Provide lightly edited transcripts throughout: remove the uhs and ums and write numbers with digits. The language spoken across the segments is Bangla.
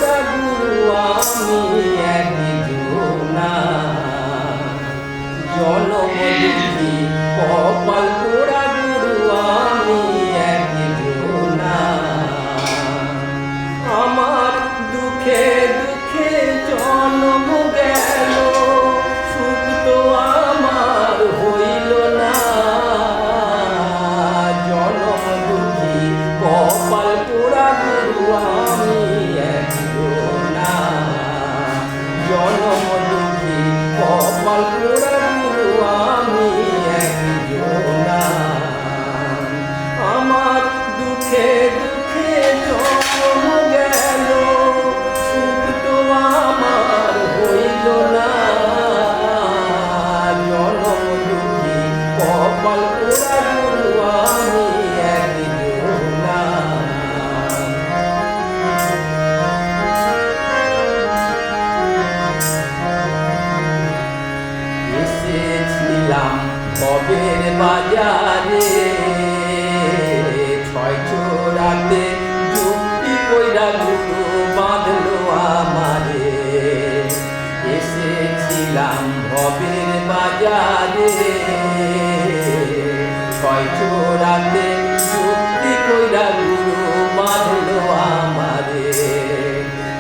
পোড়া গুরু আমি একজনা, জনম দুঃখী কপাল পোড়া গুরু আমি একজনা। আমার দুঃখে দুঃখে জন্ম গেল, সুখ তো আমার হইল না। জনম দুঃখী কপাল পোড়া গুরু আমি একজনা, জনম দুঃখী কপাল পোড়া গুরু আমি একজনা। আমার দুঃখে দুঃখে জন্ম গেল, সুখ তো আমার হইল না। জনম দুঃখী কপাল পোড়া গুরু আমি একজনা। এসেছিলাম ভবের বাজারে, ছয় চোরাতে যুক্তি কইরা গুরু বাঁধলো আমারে। এসেছিলাম ভবের বাজারে, ছয় চোরাতে যুক্তি কইরা গুরু বাঁধলো আমারে।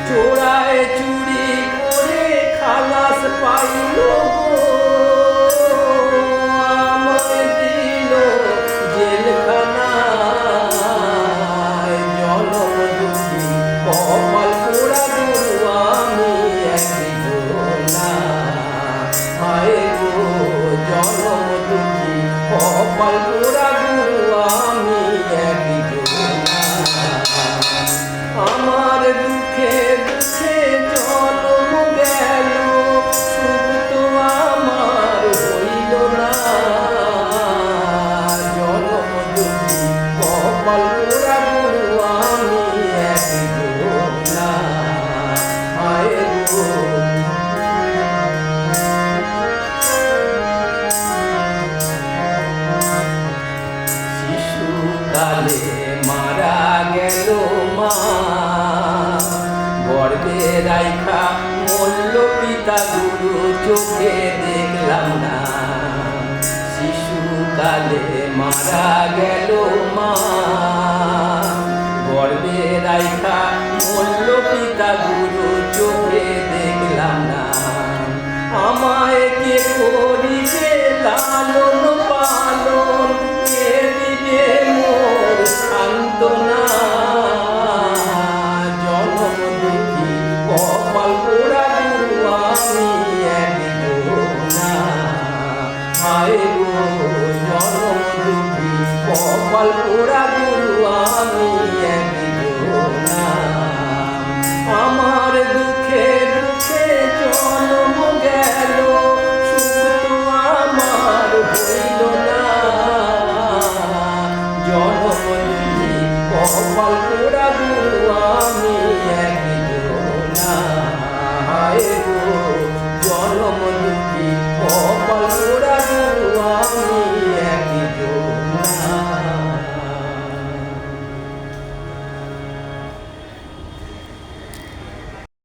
চোরায় চুরি করে খালাস পাইল, আমায় দিল জেলখানায়। জনম দুঃখী কপাল পোড়া গুরু আমি একজনা। হায় গো জনম দুঃখী কপাল পোড়া গুরু আমি একজনা। আমার দুঃখে দুঃখে জন্ম গেল, সুখ তো আমার হইল না। জনম দুঃখী কপাল পোড়া গুরু আমি একজনা। হায় গো শিশুকালে মারা গেল মা, গর্ভে রাইখা মল্ল পিতা গুরু চোখে দেখলাম না। শিশুকালে মারা গেল মা, গর্ভে রাইখা মল্ল পিতা গুরু চোখে দেখলাম না। আমায় কে করিবে লালন পালন, কে দিবে মোর সান্ত্বনা। জনম দুঃখী কপাল পোড়া গুরু আমি একজনা। হায় গো জনম দুঃখী কপাল পোড়া গুরু আমি একজনা। আমার